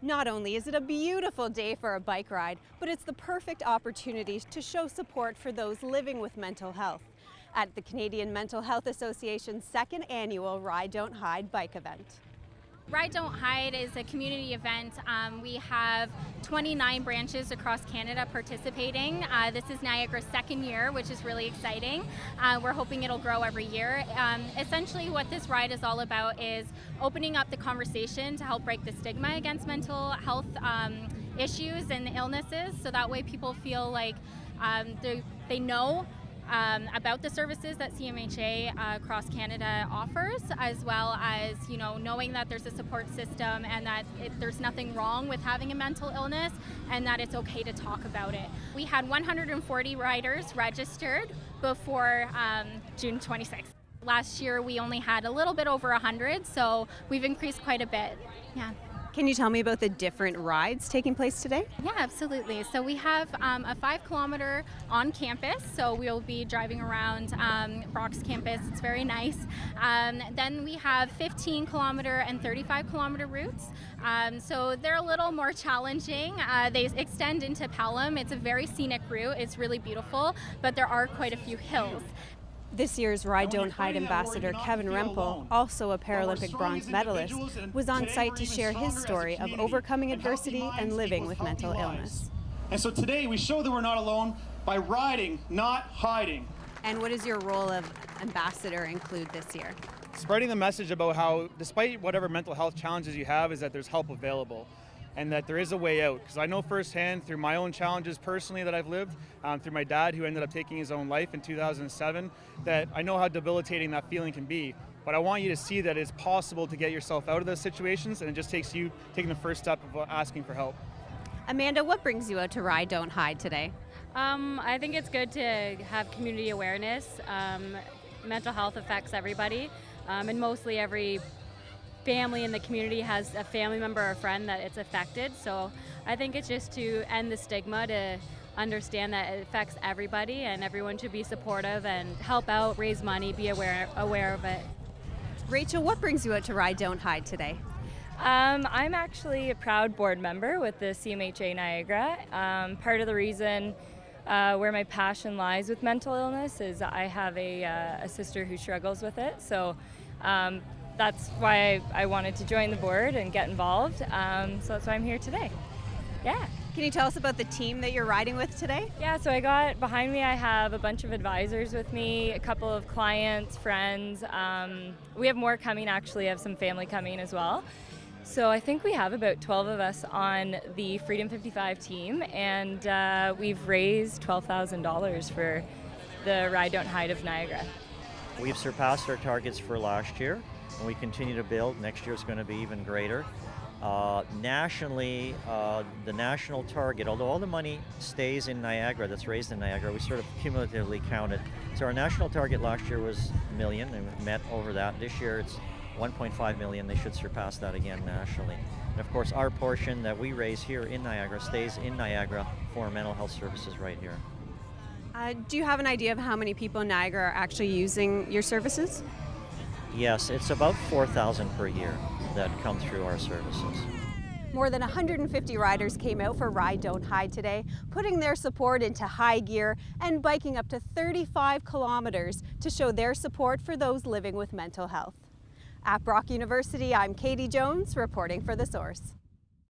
Not only is it a beautiful day for a bike ride, but it's the perfect opportunity to show support for those living with mental health at the Canadian Mental Health Association's second annual Ride Don't Hide bike event. Ride Don't Hide is a community event. We have 29 branches across Canada participating. This is Niagara's second year, which is really exciting. We're hoping it'll grow every year. Essentially what this ride is all about is opening up the conversation to help break the stigma against mental health issues and illnesses, so that way people feel like they know about the services that CMHA across Canada offers, as well as knowing that there's a support system and that there's nothing wrong with having a mental illness and that it's okay to talk about it. We had 140 riders registered before June 26th. Last year we only had a little bit over 100, so we've increased quite a bit. Yeah. Can you tell me about the different rides taking place today? Yeah, absolutely. So we have a 5-kilometer on campus, so we'll be driving around Brock's campus. It's very nice. Then we have 15-kilometer and 35-kilometer routes. So they're a little more challenging. They extend into Pelham. It's a very scenic route. It's really beautiful, but there are quite a few hills. This year's Ride Don't Hide ambassador Kevin Rempel, also a Paralympic bronze medalist, was on site to share his story of overcoming adversity and living with mental illness. And so today we show that we're not alone by riding, not hiding. And what does your role of ambassador include this year? Spreading the message about how, despite whatever mental health challenges you have, is that there's help available and that there is a way out. Because I know firsthand through my own challenges personally that I've lived, through my dad who ended up taking his own life in 2007, that I know how debilitating that feeling can be. But I want you to see that it's possible to get yourself out of those situations, and it just takes you taking the first step of asking for help. Amanda, what brings you out to Ride Don't Hide today? I think it's good to have community awareness. Mental health affects everybody, and mostly every family in the community has a family member or a friend that it's affected. So I think it's just to end the stigma, to understand that it affects everybody and everyone should be supportive and help out, raise money, be aware of it. Rachel, what brings you out to Ride Don't Hide today? I'm actually a proud board member with the CMHA Niagara. Part of the reason where my passion lies with mental illness is I have a sister who struggles with it. So that's why I wanted to join the board and get involved. So that's why I'm here today. Yeah. Can you tell us about the team that you're riding with today? Yeah, so behind me I have a bunch of advisors with me, a couple of clients, friends. We have more coming actually, I have some family coming as well. So I think we have about 12 of us on the Freedom 55 team, and we've raised $12,000 for the Ride Don't Hide of Niagara. We've surpassed our targets for last year, and we continue to build. Next year it's going to be even greater. Nationally, the national target, although all the money stays in Niagara, that's raised in Niagara, we sort of cumulatively count it. So our national target last year was $1 million, and we met over that. This year it's $1.5 million. They should surpass that again nationally. And of course, our portion that we raise here in Niagara stays in Niagara for mental health services right here. Do you have an idea of how many people in Niagara are actually using your services? Yes, it's about 4,000 per year that come through our services. More than 150 riders came out for Ride Don't Hide today, putting their support into high gear and biking up to 35 kilometers to show their support for those living with mental health. At Brock University, I'm Katie Jones, reporting for The Source.